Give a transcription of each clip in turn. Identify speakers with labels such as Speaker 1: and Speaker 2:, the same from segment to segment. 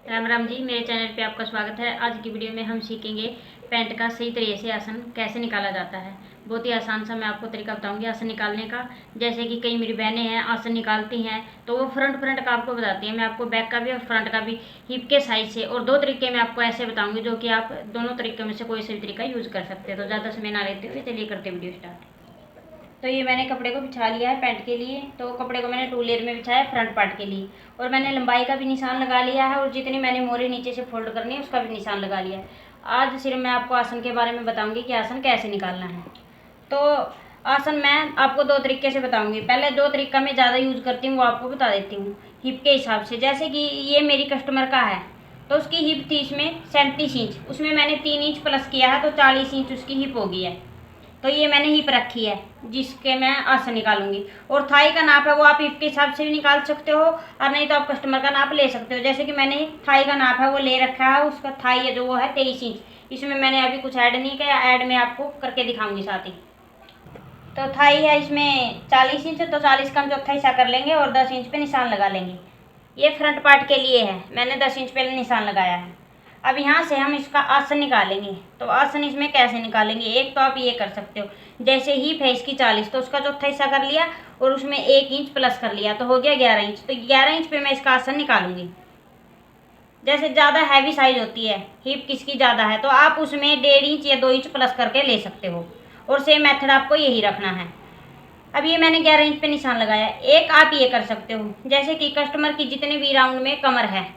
Speaker 1: राम राम जी, मेरे चैनल पे आपका स्वागत है। आज की वीडियो में हम सीखेंगे पैंट का सही तरीके से आसन कैसे निकाला जाता है। बहुत ही आसान सा मैं आपको तरीका बताऊंगी आसन निकालने का। जैसे कि कई मेरी बहनें हैं आसन निकालती हैं तो वो फ्रंट का आपको बताती हैं। मैं आपको बैक का भी और फ्रंट का भी हिप के साइज से और दो तरीके मैं आपको ऐसे बताऊंगी जो कि आप दोनों तरीकों में से कोई सा भी तरीका यूज़ कर सकते हैं। तो ज़्यादा समय ना लेते हुए चलिए करते वीडियो स्टार्ट। तो ये मैंने कपड़े को बिछा लिया है पैंट के लिए। तो कपड़े को मैंने 2 लेयर में बिछाया है फ्रंट पार्ट के लिए, और मैंने लंबाई का भी निशान लगा लिया है और जितनी मैंने मोहरी नीचे से फोल्ड करनी है उसका भी निशान लगा लिया है। आज सिर्फ मैं आपको आसन के बारे में बताऊंगी कि आसन कैसे निकालना है। तो आसन मैं आपको दो तरीके से बताऊंगी। पहले जो तरीका मैं ज़्यादा यूज़ करती हूँ वो आपको बता देती हूँ हिप के हिसाब से। जैसे कि ये मेरी कस्टमर का है तो उसकी हिप थी इसमें 37 इंच, उसमें मैंने 3 इंच प्लस किया है तो 40 इंच उसकी हिप हो गई है। तो ये मैंने हिप रखी है जिसके मैं आसन निकालूंगी। और थाई का नाप है वो आप हिप के हिसाब से भी निकाल सकते हो और नहीं तो आप कस्टमर का नाप ले सकते हो। जैसे कि मैंने थाई का नाप है वो ले रखा है, उसका थाई है जो वो है 23 इंच। इसमें मैंने अभी कुछ ऐड नहीं किया, ऐड में आपको करके दिखाऊंगी साथ ही। तो थाई है इसमें 40 इंच, तो 40 का हम चौथा हिस्सा कर लेंगे और 10 इंच पे निशान लगा लेंगे। ये फ्रंट पार्ट के लिए है, मैंने 10 इंच पे निशान लगाया है। अब यहाँ से हम इसका आसन निकालेंगे। तो आसन इसमें कैसे निकालेंगे, एक तो आप ये कर सकते हो, जैसे हिप है इसकी 40 तो उसका चौथा हिस्सा कर लिया और उसमें 1 इंच प्लस कर लिया तो हो गया 11 इंच। तो 11 इंच पे मैं इसका आसन निकालूंगी। जैसे ज़्यादा हैवी साइज होती है, हिप किसकी ज़्यादा है तो आप उसमें 1.5 इंच या 2 इंच प्लस करके ले सकते हो, और सेम मेथड आपको यही रखना है। अब ये मैंने 11 इंच पे निशान लगाया। एक आप ये कर सकते हो, जैसे कि कस्टमर की जितने भी राउंड में कमर है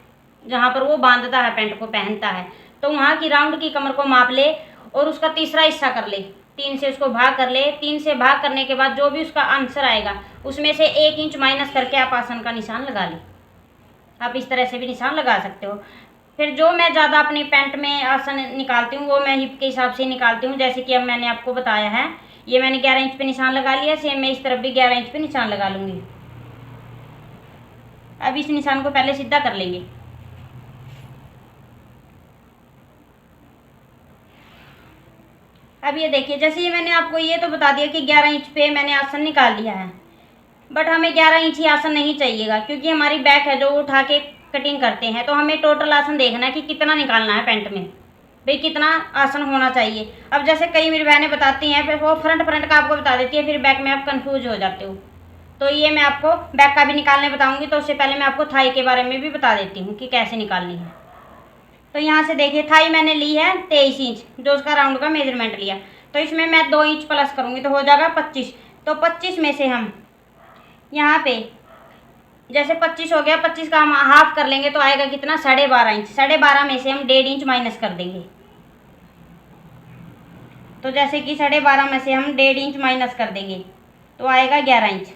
Speaker 1: जहाँ पर वो बांधता है पैंट को पहनता है, तो वहाँ की राउंड की कमर को माप ले और उसका तीसरा हिस्सा कर ले। 3 से उसको भाग कर ले। 3 से भाग करने के बाद जो भी उसका आंसर आएगा उसमें से 1 इंच माइनस करके आप आसन का निशान लगा लें। आप इस तरह से भी निशान लगा सकते हो। फिर जो मैं ज़्यादा अपनी पैंट में आसन निकालती हूँ वो मैं हिप के हिसाब से निकालती हूँ। जैसे कि अब मैंने आपको बताया है, ये मैंने 11 इंच पे निशान लगा लिया, सेम मैं इस तरफ भी 11 इंच पे निशान लगा लूँगी। अब इस निशान को पहले सीधा कर लेंगे। अब ये देखिए, जैसे ये मैंने आपको ये तो बता दिया कि 11 इंच पे मैंने आसन निकाल लिया है, बट हमें 11 इंच ही आसन नहीं चाहिएगा क्योंकि हमारी बैक है जो उठा के कटिंग करते हैं। तो हमें टोटल आसन देखना है कि कितना निकालना है पैंट में, भाई कितना आसन होना चाहिए। अब जैसे कई मेरी बहनें बताती हैं फिर वो फ्रंट का आपको बता देती है, फिर बैक में आप कंफ्यूज हो जाते हो। तो ये मैं आपको बैक का भी निकालने बताऊंगी। तो उससे पहले मैं आपको थाई के बारे में भी बता देती हूँ कि कैसे निकालनी है। तो यहाँ से देखिए थाई मैंने ली है 23 इंच, जो उसका राउंड का मेजरमेंट लिया। तो इसमें मैं 2 इंच प्लस करूँगी तो हो जाएगा 25। तो 25 में से हम यहाँ पे जैसे 25 हो गया, 25 का हम हाफ कर लेंगे तो आएगा कितना 12.5 इंच। 12.5 में से हम 1.5 इंच माइनस कर देंगे। तो जैसे कि 12.5 में से हम 1.5 इंच माइनस कर देंगे तो आएगा 11 इंच।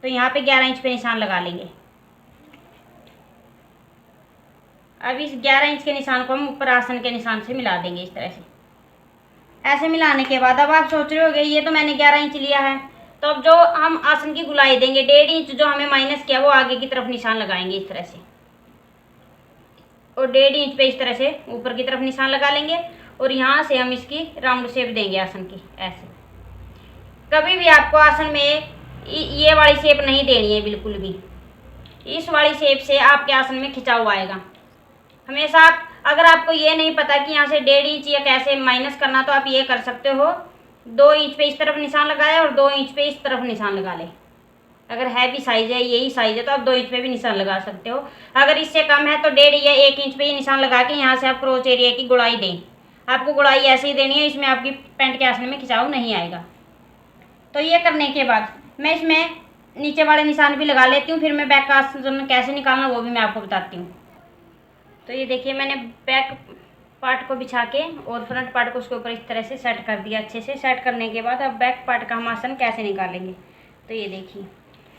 Speaker 1: तो यहाँ पे 11 इंच पे निशान लगा लेंगे। अब इस 11 इंच के निशान को हम ऊपर आसन के निशान से मिला देंगे इस तरह से। ऐसे मिलाने के बाद अब आप सोच रहे होंगे ये तो मैंने 11 इंच लिया है, तो अब जो हम आसन की गुलाई देंगे 1.5 इंच जो हमें माइनस किया वो आगे की तरफ निशान लगाएंगे इस तरह से, और 1.5 इंच पे इस तरह से ऊपर की तरफ निशान लगा लेंगे। और यहाँ से हम इसकी राउंड शेप देंगे आसन की ऐसे। कभी भी आपको आसन में ये वाली शेप नहीं देनी है बिल्कुल भी। इस वाली शेप से आपके आसन में खिंचाव आएगा हमेशा। आप अगर आपको ये नहीं पता कि यहाँ से 1.5 इंच या कैसे माइनस करना तो आप ये कर सकते हो, 2 इंच पे इस तरफ निशान लगाया और 2 इंच पे इस तरफ निशान लगा ले। अगर हैवी साइज है यही साइज है तो आप 2 इंच पे भी निशान लगा सकते हो। अगर इससे कम है तो 1.5 या 1 इंच पे ही निशान लगा के यहाँ से आप क्रोच एरिया की गुड़ाई दें। आपको गुड़ाई ऐसे ही देनी है, इसमें आपकी पैंट के आसन में खिंचाव नहीं आएगा। तो ये करने के बाद मैं इसमें नीचे वाले निशान भी लगा लेती हूँ, फिर मैं बैक का आसन कैसे निकालना वो भी मैं आपको बताती हूँ। तो ये देखिए मैंने बैक पार्ट को बिछा के और फ्रंट पार्ट को उसके ऊपर इस तरह से सेट कर दिया। अच्छे से सेट करने के बाद अब बैक पार्ट का हम आसन कैसे निकालेंगे। तो ये देखिए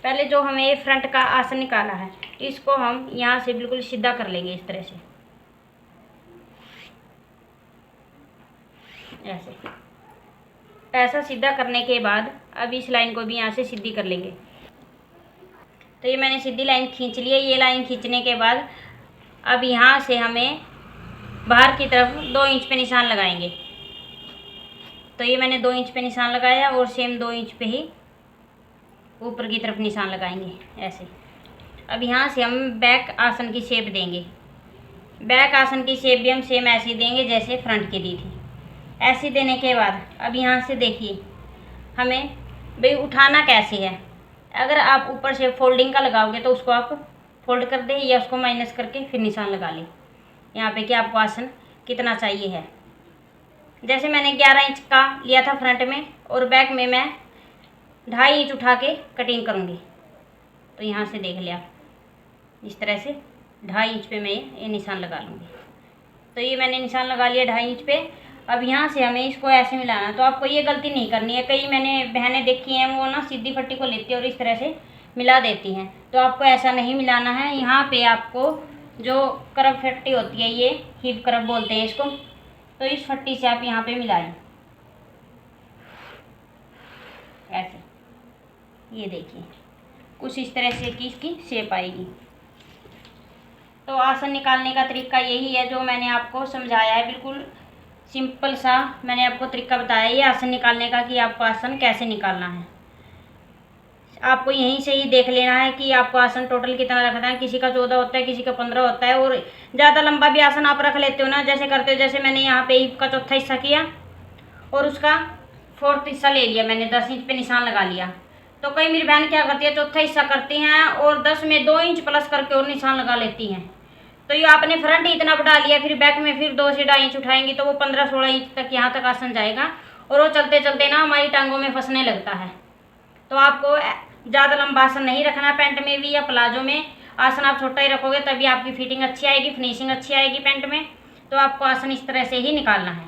Speaker 1: पहले जो हमें ये फ्रंट का आसन निकाला है इसको हम यहाँ से बिल्कुल सीधा कर लेंगे इस तरह से, ऐसा सीधा करने के बाद अब इस लाइन को भी यहाँ से सीधी कर लेंगे। तो ये मैंने सीधी लाइन खींच ली है। ये लाइन खींचने के बाद अब यहाँ से हमें बाहर की तरफ 2 इंच पे निशान लगाएंगे। तो ये मैंने 2 इंच पे निशान लगाया और सेम 2 इंच पे ही ऊपर की तरफ निशान लगाएंगे ऐसे। अब यहाँ से हम बैक आसन की शेप देंगे। बैक आसन की शेप भी हम सेम ऐसी देंगे जैसे फ्रंट की दी थी। ऐसी देने के बाद अब यहाँ से देखिए हमें भाई उठाना कैसे है। अगर आप ऊपर से फोल्डिंग का लगाओगे तो उसको आप फोल्ड कर दें या उसको माइनस करके फिर निशान लगा लें यहाँ पे कि आपको आसन कितना चाहिए है। जैसे मैंने 11 इंच का लिया था फ्रंट में और बैक में मैं 2.5 इंच उठा के कटिंग करूँगी। तो यहाँ से देख लिया इस तरह से 2.5 इंच पे मैं ये निशान लगा लूँगी। तो ये मैंने निशान लगा लिया 2.5 इंच पे। अब यहाँ से हमें इसको ऐसे मिलाना। तो आपको ये गलती नहीं करनी है। कई मैंने बहनें देखी हैं वो ना सीधी पट्टी को लेती है और इस तरह से मिला देती हैं। तो आपको ऐसा नहीं मिलाना है। यहाँ पे आपको जो करब पट्टी होती है ये हिप करब बोलते हैं इसको, तो इस पट्टी से आप यहाँ पे मिलाएं ऐसे। ये देखिए कुछ इस तरह से की इसकी शेप आएगी। तो आसन निकालने का तरीका यही है जो मैंने आपको समझाया है। बिल्कुल सिंपल सा मैंने आपको तरीका बताया ये आसन निकालने का कि आपको आसन कैसे निकालना है। आपको यहीं से ही देख लेना है कि आपको आसन टोटल कितना रखना है। किसी का 14 होता है, किसी का 15 होता है। और ज़्यादा लंबा भी आसन आप रख लेते हो ना, जैसे करते हो। जैसे मैंने यहाँ पे हिप का चौथा हिस्सा किया और उसका 4th हिस्सा ले लिया मैंने, 10 इंच पे निशान लगा लिया। तो कई मेरी बहन क्या करती है चौथा हिस्सा करती हैं और 10 में 2 इंच प्लस करके और निशान लगा लेती हैं। तो ये आपने फ्रंट ही इतना बढ़ा लिया, फिर बैक में फिर 2 से 2.5 इंच उठाएंगी तो वो 15-16 इंच तक यहाँ तक आसन जाएगा और वो चलते चलते ना हमारी टांगों में फंसने लगता है। तो आपको ज़्यादा लंबा आसन नहीं रखना। पैंट में भी या प्लाजो में आसन आप छोटा ही रखोगे तभी आपकी फिटिंग अच्छी आएगी, फिनिशिंग अच्छी आएगी पैंट में। तो आपको आसन इस तरह से ही निकालना है।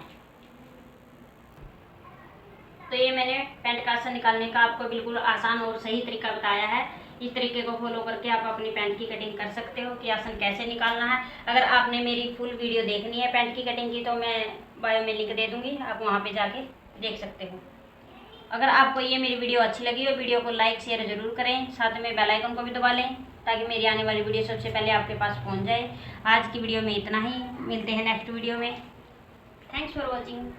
Speaker 1: तो ये मैंने पैंट का आसन निकालने का आपको बिल्कुल आसान और सही तरीका बताया है। इस तरीके को फॉलो करके आप अपनी पैंट की कटिंग कर सकते हो कि आसन कैसे निकालना है। अगर आपने मेरी फुल वीडियो देखनी है पैंट की कटिंग की तो मैं बायो में लिंक दे दूँगी, आप वहाँ पे जाके देख सकते हो। अगर आपको ये मेरी वीडियो अच्छी लगी हो वीडियो को लाइक शेयर ज़रूर करें, साथ में बेल आइकन को भी दबा लें ताकि मेरी आने वाली वीडियो सबसे पहले आपके पास पहुँच जाए। आज की वीडियो में इतना ही, मिलते हैं नेक्स्ट वीडियो में। Thanks for watching.